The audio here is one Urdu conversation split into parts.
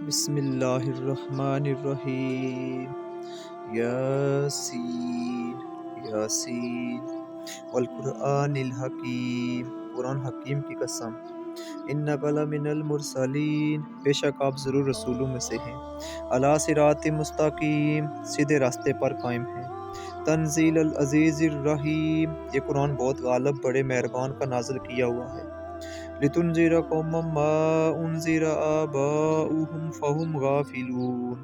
بسم اللہ الرحمن الرحیم۔ یاسین یاسین والقرآن الحکیم، قرآن حکیم کی قسم۔ انک لمن المرسلین، بے شک آپ ضرور رسولوں میں سے ہیں۔ علی صراط مستقیم، سیدھے راستے پر قائم ہیں۔ تنزیل العزیز الرحیم، یہ قرآن بہت غالب بڑے مہربان کا نازل کیا ہوا ہے۔ لتنذر قوما ما انذر آباؤہم فہم غافلون،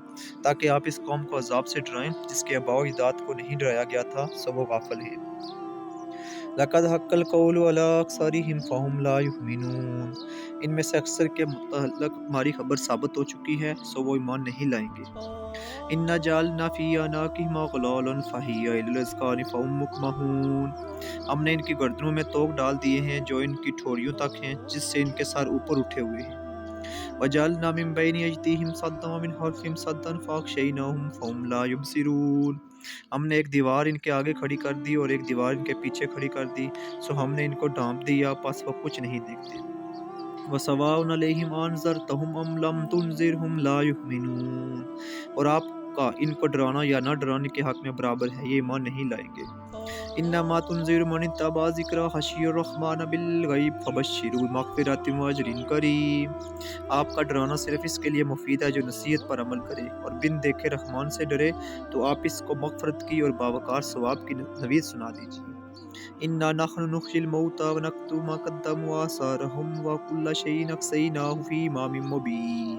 تاکہ آپ اس قوم کو عذاب سے ڈرائیں جس کے آباء و اجداد کو نہیں ڈرایا گیا تھا، سو وہ غافل ہیں۔ لقد حق القول علی اکثرہم فہم لا یؤمنون، ان میں سے اکثر کے متعلق ہماری خبر ثابت ہو چکی ہے، سو وہ ایمان نہیں لائیں گے۔ انا جعلنا فی اعناقہم اغلالا فہی الی الاذقان فہم مقمحون، ہم نے ان کی گردنوں میں طوق ڈال دیے ہیں جو ان کی ٹھوڑیوں تک ہیں، جس سے ان کے سر اوپر اٹھے ہوئے ہیں۔ وجعلنا من بین ایدیہم سدا ومن خلفہم سدا فاغشیناہم فہم لا یبصرون، ہم نے ایک دیوار ان کے آگے کھڑی کر دی اور ایک دیوار ان کے پیچھے کھڑی کر دی، سو ہم نے ان کو ڈھانپ دیا، پس وہ کچھ نہیں دیکھتے۔ وَسَوَاءٌ عَلَيْهِمْ أَنذَرْتَهُمْ أَمْ لَمْ تُنذِرْهُمْ لَا يُؤْمِنُونَ، اور آپ کا ان کو ڈرانا یا نہ ڈرانے کے حق میں برابر ہے، یہ ایمان نہیں لائیں گے۔ انما تنذر من اتبع ذکر خشی الرحمن بالغیب فبشرہ بمغفرۃ واجر کریم، آپ کا ڈرانا صرف اس کے لیے مفید ہے جو نصیحت پر عمل کرے اور بن دیکھے رحمان سے ڈرے، تو آپ اس کو مغفرت کی اور باوقار ثواب کی نوید سنا دیجیے۔ انا نحن نحیی الموتى ونکتب ما قدموا وآثارهم وکل شیء احصیناہ فی امام مبین،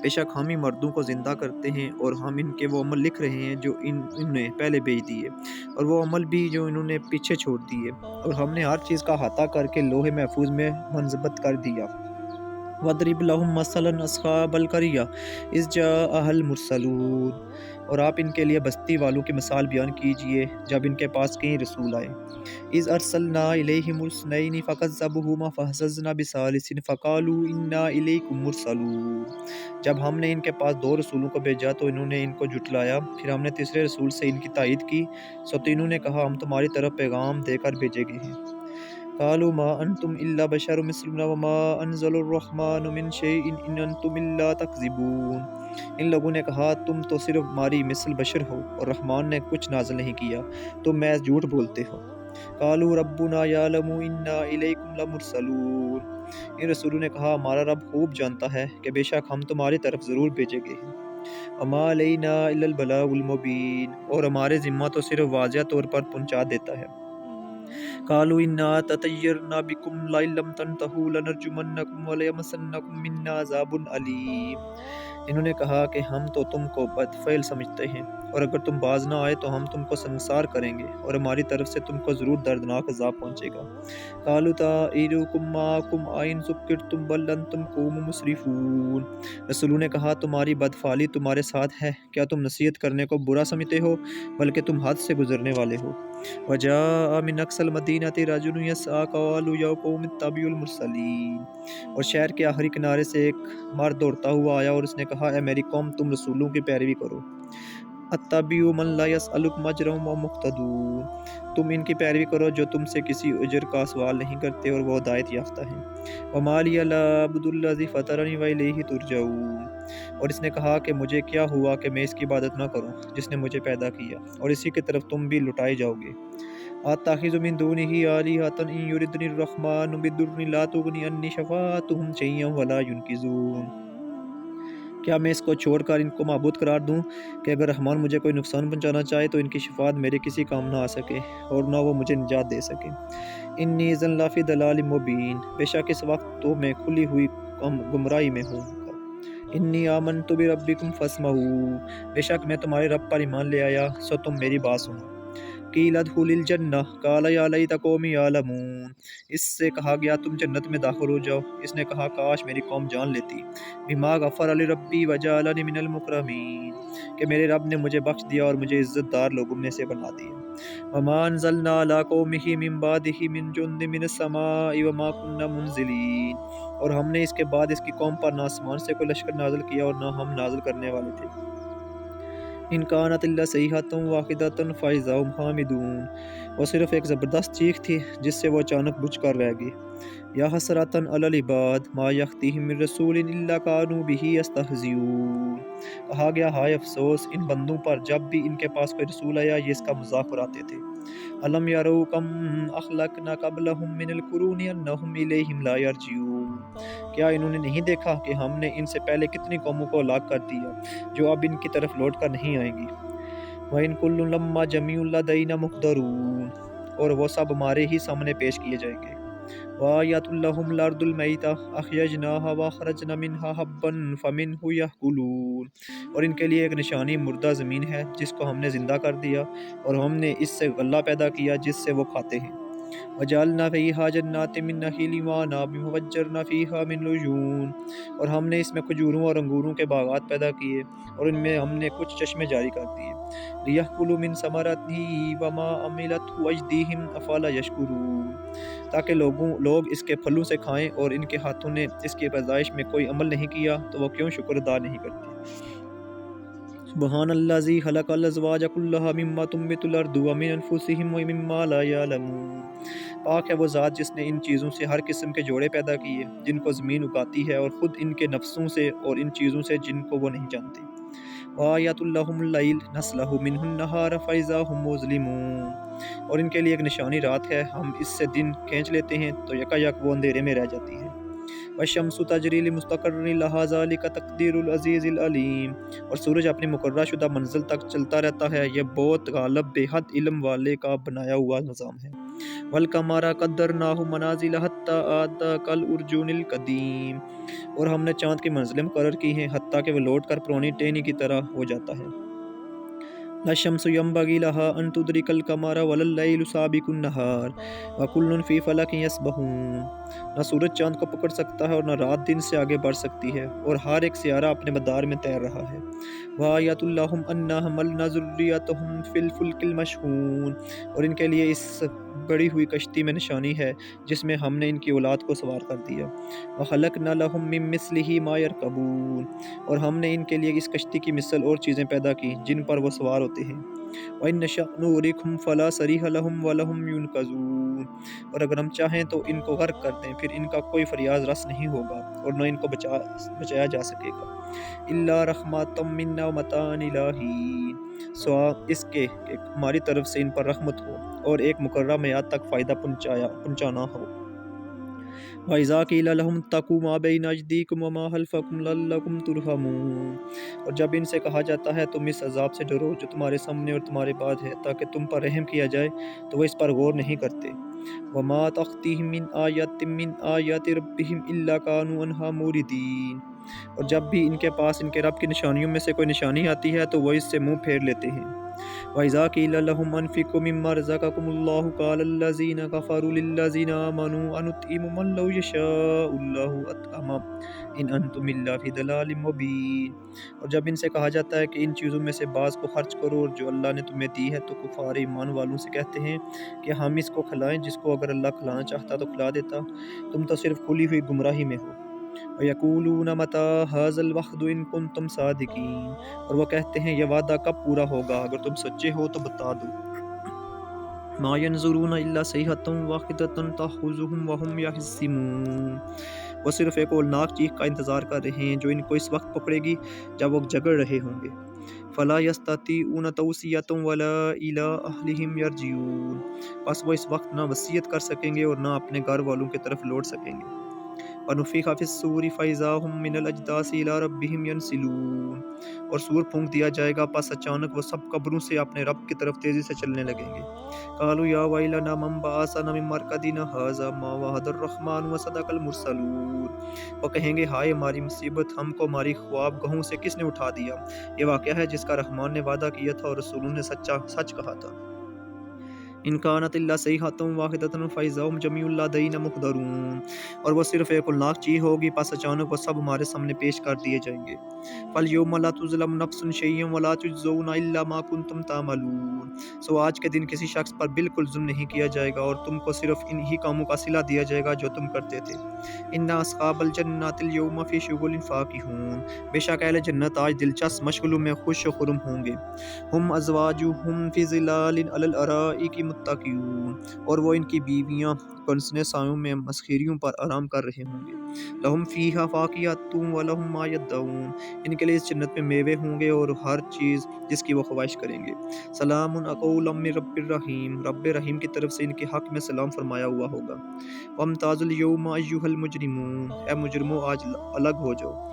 بے شک ہم ہی مردوں کو زندہ کرتے ہیں اور ہم ان کے وہ عمل لکھ رہے ہیں جو انہوں نے پہلے بھیج دیے، اور وہ عمل بھی جو انہوں نے پیچھے چھوڑ دیے، اور ہم نے ہر چیز کا احاطہ کر کے لوح محفوظ میں منضبط کر دیا۔ وَاضْرِبْ لَهُم مَثَلًا أَصْحَابَ الْقَرْيَةِ إِذْ جَاءَهَا الْمُرْسَلُونَ، اور آپ ان کے لیے بستی والوں کی مثال بیان کیجئے جب ان کے پاس کئی رسول آئے۔ إِذْ أَرْسَلْنَا إِلَيْهِمُ اثْنَيْنِ فَكَذَّبُوهُمَا فَعَزَّزْنَا بِثَالِثٍ فَقَالُوا إِنَّا إِلَيْكُمْ مُرْسَلُونَ، جب ہم نے ان کے پاس دو رسولوں کو بھیجا تو انہوں نے ان کو جھٹلایا، پھر ہم نے تیسرے رسول سے ان کی تائید کی، سو تو انہوں نے کہا ہم تمہاری طرف پیغام دے کر بھیجے گئے ہیں۔ قالوا ما انتم الا بشر مثلنا وما انزل الرحمن من شيء ان انتم الا تكذبون، ان لوگوں نے کہا تم تو صرف ہماری مثل بشر ہو اور رحمان نے کچھ نازل نہیں کیا، تم محض جھوٹ بولتے ہو۔ قالوا ربنا يعلم انا اليكم لمرسلون، ان رسولوں نے کہا ہمارا رب خوب جانتا ہے کہ بے شک ہم تمہاری طرف ضرور بھیجے گئے ہیں۔ وما علينا الا البلاغ المبين، اور ہمارے ذمہ تو صرف واضح طور پر پہنچا دیتا ہے۔ قالوا انا تطيرنا بكم لئن لم تنتهوا لنرجمنكم وليمسنكم منا عذاب الیم، انہوں نے کہا کہ ہم تو تم کو بدفعل سمجھتے ہیں، اور اگر تم باز نہ آئے تو ہم تم کو سنسار کریں گے اور ہماری طرف سے تم کو ضرور دردناک عذاب پہنچے گا۔ قالوا طائركم معكم أئن ذكرتم بل انتم قوم مسرفون، رسولوں نے کہا تمہاری بدفعلی تمہارے ساتھ ہے، کیا تم نصیحت کرنے کو برا سمجھتے ہو، بلکہ تم حد سے گزرنے والے ہو۔ وجاء من اقصى المدینة رجل یسعى قالوا یا قوم اتبعوا المرسلین، اور شہر کے آخری کنارے سے ایک مرد دوڑتا ہوا آیا اور اس نے کہا اے میری قوم تم رسولوں کی پیروی کرو۔ اتبعوا من لا يسألكم اجرا وهم مهتدون، تم ان کی پیروی کرو جو تم سے کسی اجر کا سوال نہیں کرتے اور وہ ہدایت یافتہ ہیں۔ وما لي لا اعبد الذي فطرني وإليه ترجعون، اور اس نے کہا کہ مجھے کیا ہوا کہ میں اس کی عبادت نہ کروں جس نے مجھے پیدا کیا، اور اسی کی طرف تم بھی لٹائے جاؤ گے۔ اتخذ من دونه آلهة إن يردني الرحمن بضر لا تغني عني شفاعتهم شيئا ولا ينقذون، کیا میں اس کو چھوڑ کر ان کو معبود قرار دوں کہ اگر رحمان مجھے کوئی نقصان پہنچانا چاہے تو ان کی شفاعت میرے کسی کام نہ آ سکے اور نہ وہ مجھے نجات دے سکے۔ انی اذا لفی ضلال مبین، بے شک اس وقت تو میں کھلی ہوئی گمراہی میں ہوں گا۔ انی آمنت بربکم فاسمعون، بے شک میں تمہارے رب پر ایمان لے آیا، سو تم میری بات سنو۔ قیل ادخلوا الجنہ قال یا لیت قومی یعلمون، اس سے کہا گیا تم جنت میں داخل ہو جاؤ، اس نے کہا کاش میری قوم جان لیتی۔ بما غفر لی ربی وجعلنی من المکرمین، کہ میرے رب نے مجھے بخش دیا اور مجھے عزت دار لوگوں میں سے بنا دیا۔ وما انزلنا علی قومہ من بعدہ من جند من السماء وما کنا منزلین، اور ہم نے اس کے بعد اس کی قوم پر نہ آسمان سے کوئی لشکر نازل کیا اور نہ ہم نازل کرنے والے تھے۔ ان کانت الا صیحۃ واحدۃ فاذا هم حامدون، وہ صرف ایک زبردست چیخ تھی جس سے وہ اچانک بجھ کر رہ گئی۔ یا حسرۃ علی العباد ما یأتیہم من رسول الا کانوا بہ یستہزئون، کہا گیا ہائے افسوس ان بندوں پر جب بھی ان کے پاس کوئی رسول آیا یہ اس کا مذاق اڑاتے تھے۔ الم یروا کم اہلکنا قبلہم من القرون انہم الیہم لا یرجعون، کیا انہوں نے نہیں دیکھا کہ ہم نے ان سے پہلے کتنی قوموں کو ہلاک کر دیا جو اب ان کی طرف لوٹ کر نہیں آئیں گی۔ وَإِن كُلٌّ لَمَّا جَمِيعٌ لَدَيْنَا مُحْضَرُونَ، اور وہ سب ہمارے ہی سامنے پیش کیے جائیں گے۔ وَآيَةٌ لَهُمُ الْأَرْضُ الْمَيْتَةُ أَحْيَيْنَاهَا وَأَخْرَجْنَا مِنْهَا حَبًّا فَمِنْهُ يَأْكُلُونَ، اور ان کے لیے ایک نشانی مردہ زمین ہے جس کو ہم نے زندہ کر دیا، اور ہم نے اس سے غلہ پیدا کیا جس سے وہ کھاتے ہیں۔ وَجَعَلْنَا فِيهَا جَنَّاتٍ مِّن نَخِيلٍ وَأَعْنَابٍ وَفَجَّرْنَا فِيهَا مِنَ الْعُيُونِ، اور ہم نے اس میں کھجوروں اور انگوروں کے باغات پیدا کیے، اور ان میں ہم نے کچھ چشمے جاری کر دیے۔ لِيَأْكُلُوا مِن ثَمَرَاتِهِ وَمَا عَمِلَتْهُ أَيْدِيهِمْ أَفَلَا يَشْكُرُونَ، تاکہ لوگ اس کے پھلوں سے کھائیں، اور ان کے ہاتھوں نے اس کی پیدائش میں کوئی عمل نہیں کیا تو وہ کیوں شکر ادا نہیں کرتے۔ سبحان الذی خلق الازواج کلها مما تنبت الارض ومن انفسهم ومما لا يعلمون، پاک ہے وہ ذات جس نے ان چیزوں سے ہر قسم کے جوڑے پیدا کیے جن کو زمین اگاتی ہے، اور خود ان کے نفسوں سے اور ان چیزوں سے جن کو وہ نہیں جانتے۔ وآیۃ لہم اللیل نسلہ منہ النہار فإذا هم مظلمون، اور ان کے لیے ایک نشانی رات ہے، ہم اس سے دن کھینچ لیتے ہیں تو یکا یک وہ اندھیرے میں رہ جاتی ہے۔ والشمس تجری لمستقر لہا ذلک تقدیر العزیز العلیم، اور سورج اپنی مقررہ شدہ منزل تک چلتا رہتا ہے، یہ بہت غالب بے حد علم والے کا بنایا ہوا نظام ہے۔ والقمر قدرناہ منازل حتی عاد کالعرجون القدیم، اور ہم نے چاند کی منزلیں مقرر کی ہیں حتیٰ کہ وہ لوٹ کر پرانی ٹہنی کی طرح ہو جاتا ہے۔ لا الشمس ينبغي لها أن تدرك القمر ولا الليل سابق النهار وكل في فلك يسبحون، نہ سورج چاند کو پکڑ سکتا ہے اور نہ رات دن سے آگے بڑھ سکتی ہے، اور ہر ایک سیارہ اپنے مدار میں تیر رہا ہے۔ وآیۃ لہم انا حملنا ذریتہم فی الفلک المشحون، اور ان کے لیے اس بڑی ہوئی کشتی میں نشانی ہے جس میں ہم نے ان کی اولاد کو سوار کر دیا۔ وخلقنا لہم من مثلہ ما یرکبون، اور ہم نے ان کے لیے اس کشتی کی مثل اور چیزیں پیدا کی جن پر وہ سوار ہوتے ہیں۔ وَإِن نَّشَأْ نُغْرِقْهُمْ فَلَا صَرِيخَ لَهُمْ وَلَهُمْ يُنقَذُونَ، اور اگر ہم چاہیں تو ان کو غرق کر دیں پھر ان کا کوئی فریاد رس نہیں ہوگا اور نہ ان کو بچایا جا سکے گا۔ إِلَّا رَحْمَةً مِّنَّا وَمَتَاعًا إِلَىٰ حِينٍ، سوا اس کے کہ ہماری طرف سے ان پر رحمت ہو اور ایک مقررہ میعاد تک فائدہ پہنچانا ہو۔ وَإِذَا قِيلَ لَهُمُ اتَّقُوا مَا بَيْنَ أَيْدِيكُمْ وَمَا خَلْفَكُمْ لَعَلَّكُمْ تُرْحَمُونَ، اور جب ان سے کہا جاتا ہے تم اس عذاب سے ڈرو جو تمہارے سامنے اور تمہارے بعد ہے تاکہ تم پر رحم کیا جائے، تو وہ اس پر غور نہیں کرتے۔ وَمَا تَأْتِيهِم مِّنْ آیَةٍ مِّنْ آیَاتِ رَبِّهِمْ إِلَّا كَانُوا عَنْهَا مُعْرِضِينَ، اور جب بھی ان کے پاس ان کے رب کی نشانیوں میں سے کوئی نشانی آتی ہے تو وہ اس سے منہ پھیر لیتے ہیں۔ وَإِذَا قِيلَ لَهُمْ أَنفِقُوا مِمَّا رَزَقَكُمُ اللَّهُ قَالَ الَّذِينَ كَفَرُوا لِلَّذِينَ آمَنُوا أَنُطْعِمُ مَن لَّوْ يَشَاءُ اللَّهُ أَطْعَمَهُ إِنْ أَنتُمْ إِلَّا فِي ضَلَالٍ مُّبِينٍ، اور جب ان سے کہا جاتا ہے کہ ان چیزوں میں سے بعض کو خرچ کرو اور جو اللہ نے تمہیں دی ہے، تو کفار ایمان والوں سے کہتے ہیں کہ ہم اس کو کھلائیں جس کو اگر اللہ کھلانا چاہتا تو کھلا دیتا، تم تو صرف کھلی ہوئی گمراہی میں ہو۔ وَيَقُولُونَ مَتَىٰ هَٰذَا الْوَعْدُ إِن كُنتُمْ صَادِقِينَ، اور وہ کہتے ہیں یہ وعدہ کب پورا ہوگا، اگر تم سچے ہو تو بتا دو۔ مَا يَنظُرُونَ إِلَّا صَيْحَةً وَاحِدَةً تَأْخُذُهُمْ وَهُمْ يَخِصِّمُونَ، وہ صرف ایک ہولناک چیخ کا انتظار کر رہے ہیں جو ان کو اس وقت پکڑے گی جب وہ جھگڑ رہے ہوں گے۔ فَلَا يَسْتَطِيعُونَ تَوْصِيَةً وَلَا إِلَىٰ أَهْلِهِمْ يَرْجِعُونَ، بس وہ اس وقت نہ وصیت کر سکیں گے اور نہ اپنے گھر والوں کی طرف لوٹ سکیں گے۔ وَنُفِخَ فِي الصُّورِ فَإِذَا هُم مِّنَ الْأَجْدَاثِ إِلَىٰ رَبِّهِمْ يَنْسِلُونَ، اور سور پھونک دیا جائے گا پس اچانک وہ سب قبروں سے اپنے رب کی طرف تیزی سے چلنے لگیں گے۔ قَالُوا يَا وَيْلَنَا مَن بَعَثَنَا مِن مَّرْقَدِنَا هَٰذَا مَا وَعَدَ الرَّحْمَٰنُ وَصَدَقَ الْمُرْسَلُونَ، وہ کہیں گے ہائے ہماری مصیبت، ہم کو ہماری خواب گاہوں سے کس نے اٹھا دیا، یہ واقعہ ہے جس کا رحمان نے وعدہ کیا تھا اور رسولوں نے سچ کہا تھا۔ ان کانت الا صیحۃ واحدۃ فاذا هم جمیع لدینا محضرون، اور وہ صرف ایک ہولناک چیخ ہوگی، پس اچانک وہ سب ہمارے سامنے پیش کر دیے جائیں گے۔ فالیوم لا تظلم نفس شیئا ولا تجزون الا ما کنتم تعملون، سو آج کے دن کسی شخص پر بالکل ظلم نہیں کیا جائے گا، اور تم کو صرف انہی کاموں کا صلہ دیا جائے گا جو تم کرتے تھے۔ ان اصحاب الجنۃ اليوم فی شغل فاکہون، بے شک اہل جنت آج دلچسپ مشغلوں میں خوش و خرم ہوں گے۔ ہم ازواجہم فی ظلال علی الارائک متکئون، اور وہ ان کی بیویاں گنسنے سایوں میں مسخریوں پر آرام کر رہے ہوں گے۔ لہم فیہا فاکہۃ ولہم ما یدعون، ان کے لیے اس جنت میں میوے ہوں گے اور ہر چیز جس کی وہ خواہش کریں گے۔ سلام قولا من رب الرحیم، رب رحیم کی طرف سے ان کے حق میں سلام فرمایا ہوا ہوگا۔ وامتازوا اليوم ایھا المجرمون، اے مجرموں آج الگ ہو جاؤ۔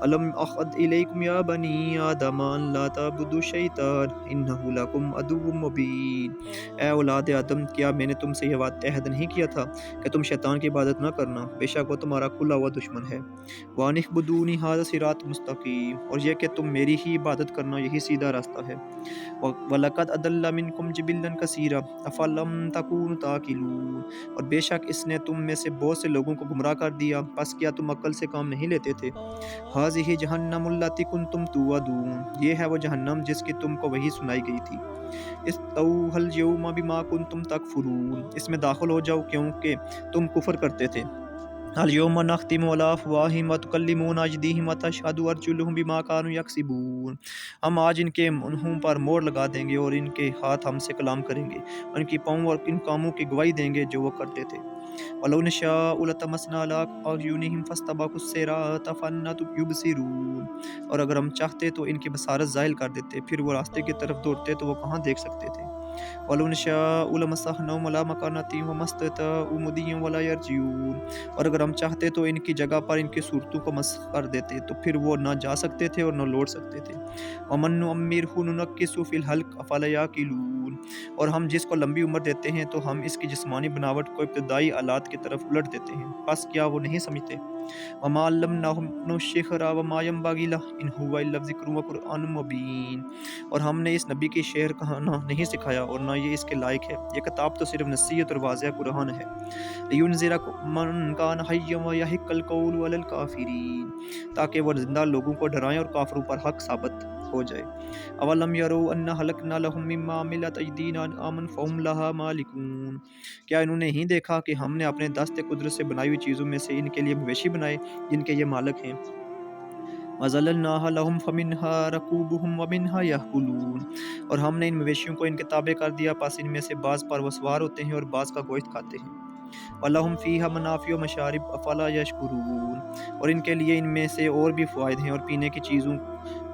الم اعہد الیکم یا بنی آدم ان لا تعبدوا الشیطان انہ لکم عدو مبین، اے اولاد آدم کیا میں نے تم سے یہ عہد نہیں کیا تھا کہ تم شیطان کی عبادت نہ کرنا، بے شک وہ تمہارا کھلا ہوا دشمن ہے۔ وان اعبدونی ھذا صراط مستقیم، اور یہ کہ تم میری ہی عبادت کرنا یہی سیدھا راستہ ہے۔ وَلَقَدْ أَضَلَّ مِنْكُمْ جِبِلًّا كَثِيرًا أَفَلَمْ تَكُونُوا تَعْقِلُونَ، اور بے شک اس نے تم میں سے بہت سے لوگوں کو گمراہ کر دیا، پس کیا تم عقل سے کام نہیں لیتے تھے؟ هَذِهِ جَهَنَّمُ الَّتِي كُنْتُمْ تُوعَدُونَ، یہ ہے وہ جہنم جس کی تم کو وحی سنائی گئی تھی۔ اصْلَوْهَا الْيَوْمَ بِمَا كُنْتُمْ تَكْفُرُونَ، اس میں داخل ہو جاؤ کیونکہ تم کفر کرتے تھے۔ اليوم نختم على افواہہم وتکلمنا ایدیہم وتشہد ارجلہم بما كانوا یکسبون، ہم آج ان کے منہوں پر مہر لگا دیں گے اور ان کے ہاتھ ہم سے کلام کریں گے، ان کی پاؤں اور ان کاموں کی گواہی دیں گے جو وہ کرتے تھے۔ وَلَوْ نَشَاءُ لَطَمَسْنَا عَلَىٰ أَعْيُنِهِمْ فَاسْتَبَقُوا الصِّرَاطَ فَأَنَّىٰ يُبْصِرُونَ، اور اگر ہم چاہتے تو ان کی بصارت زائل کر دیتے، پھر وہ راستے کی طرف دوڑتے تو وہ کہاں دیکھ سکتے تھے۔ وَلَوْ نَشَاءُ لَمَسَخْنَاهُمْ عَلَىٰ مَكَانَتِهِمْ وَمَا اسْتَطَاعُوا مُضِيًّا وَلَا يَرْجِعُونَ، اور اگر ہم چاہتے تو ان کی جگہ پر ان کی صورتوں کو مسخ کر دیتے، تو پھر وہ نہ جا سکتے تھے اور نہ لوٹ سکتے تھے۔ وَمَن نُعَمِّرْهُ نُنَكِّسْهُ فِي الْخَلْقِ أَفَلَا يَعْقِلُونَ، اور ہم جس کو لمبی عمر دیتے ہیں تو ہم اس کی جسمانی بناوٹ کو ابتدائی آلات کی طرف الٹ دیتے ہیں، پس کیا وہ نہیں سمجھتے؟ وَمَا عَلَّمْنَاهُ الشِّعْرَ وَمَا يَنبَغِي لَهُ إِنْ هُوَ إِلَّا ذِكْرٌ وَقُرْآنٌ مُّبِينٌ، اور ہم نے اس نبی کی شعر کہنا نہیں سکھایا اور نہ یہ اس کے لائق ہے، یہ کتاب تو صرف نصیحت اور واضح قرآن ہے۔ لِيُنذِرَ مَن كَانَ حَيًّا وَيَحِقَّ الْقَوْلُ عَلَى الْكَافِرِينَ، تاکہ وہ زندہ لوگوں کو ڈرائیں اور کافروں پر حق ثابت ہو جائے۔ اَوَلَمْ يَرَوْا أَنَّا أَهْلَكْنَا لَهُم مِّمَّا عَمِلَتْ أَيْدِينَا أَنْعَامًا فَهُمْ لَهَا مَالِكُونَ، کیا انہوں نے نہیں دیکھا کہ ہم نے اپنے دست قدرت سے بنائی ہوئی چیزوں میں سے ان کے لیے مویشی بنائے جن کے یہ مالک ہیں۔ وَذَلَّلْنَاهَا لَهُمْ فَمِنْهَا رَكُوبُهُمْ وَمِنْهَا يَأْكُلُونَ، اور ہم نے ان مویشیوں کو ان کے تابع کر دیا، پس ان میں سے بعض پر وہ سوار ہوتے ہیں اور بعض کا گوشت کھاتے ہیں۔ وَلَهُمْ فِيهَا مَنَافِعُ وَمَشَارِبُ أَفَلَا يَشْكُرُونَ، اور ان کے لیے ان میں سے اور بھی فوائد ہیں اور پینے کی چیزوں،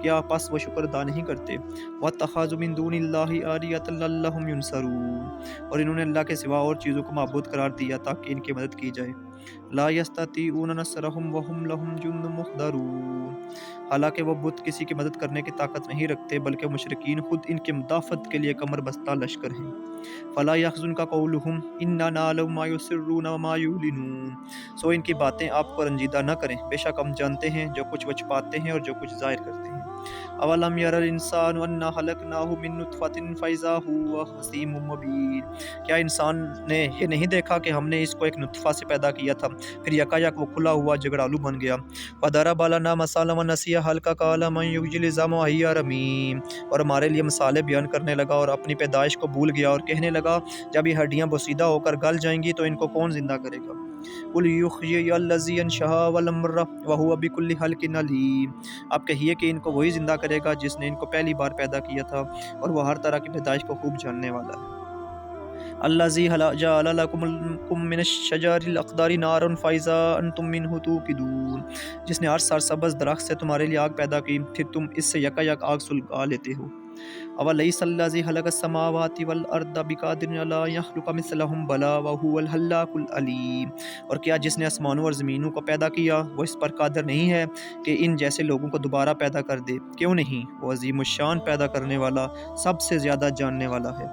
کیا پس وہ شکر ادا نہیں کرتے؟ وَاتَّخَذُوا مِن دُونِ اللَّهِ آلِهَةً لَعَلَّهُمْ يُنصَرُونَ، اور انہوں نے اللہ کے سوا اور چیزوں کو معبود قرار دیا تاکہ ان کی مدد کی جائے۔ لا يستطيعون نصرهم وهم لهم جند محضرون، حالانکہ وہ بت کسی کی مدد کرنے کی طاقت نہیں رکھتے، بلکہ مشرکین خود ان کی مدافعت کے لیے کمر بستہ لشکر ہیں۔ فلا يحزنك قولهم انا نعلم ما يسرون وما يعلنون، سو ان کی باتیں آپ کو رنجیدہ نہ کریں، بے شک ہم جانتے ہیں جو کچھ وہ چھپاتے ہیں اور جو کچھ ظاہر کرتے ہیں۔ اولم ير الانسان انا خلقناه من نطفة فاذا هو خصيم مبين، کیا انسان نے یہ نہیں دیکھا کہ ہم نے اس کو ایک نطفہ سے پیدا کیا تھا، پھر یکایک وہ کھلا ہوا جھگڑالو بن گیا۔ وضرب لنا مثلا ونسي خلقه قال من يحيي العظام وهي رميم، اور ہمارے لیے مثالیں بیان کرنے لگا اور اپنی پیدائش کو بھول گیا اور کہنے لگا جب یہ ہڈیاں بوسیدہ ہو کر گل جائیں گی تو ان کو کون زندہ کرے گا؟ قل یحیی الذی انشأها اول مرہ وهو بكل خلق علیم، آپ کہیے کہ ان کو وہی زندہ کرے گا جس نے ان کو پہلی بار پیدا کیا تھا اور وہ ہر طرح کی پیدائش کو خوب جاننے والا ہے۔ الذی جعل لکم من الشجر الاخضر نارا فاذا انتم منہ توقدون، جس نے ہر سرسبز درخت سے تمہارے لیے آگ پیدا کی، پھر تم اس سے یکایک آگ سلگا لیتے ہو۔ اولیس الذی خلق السماوات والارض بقادر علی ان یخلق مثلهم بلی وهو الخلاق العلیم، اور کیا جس نے آسمانوں اور زمینوں کو پیدا کیا وہ اس پر قادر نہیں ہے کہ ان جیسے لوگوں کو دوبارہ پیدا کر دے؟ کیوں نہیں، وہ عظیم الشان پیدا کرنے والا، سب سے زیادہ جاننے والا ہے۔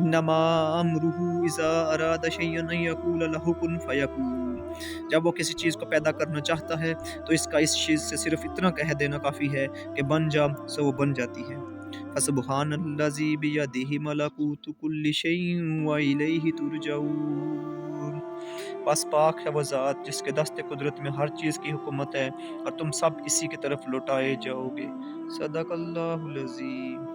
انما امرہ اذا اراد شیئا ان یقول له کن فیکون، جب وہ کسی چیز کو پیدا کرنا چاہتا ہے تو اس کا اس چیز سے صرف اتنا کہہ دینا کافی ہے کہ بن جا، سو وہ بن جاتی ہے۔ فسبحانَ بیدہ ملکوت کل شیء وإلیہ ترجعون۔ بس پاک ہے وہ ذات جس کے دست قدرت میں ہر چیز کی حکومت ہے اور تم سب اسی کی طرف لوٹائے جاؤ گے۔ صدق اللہ العظیم۔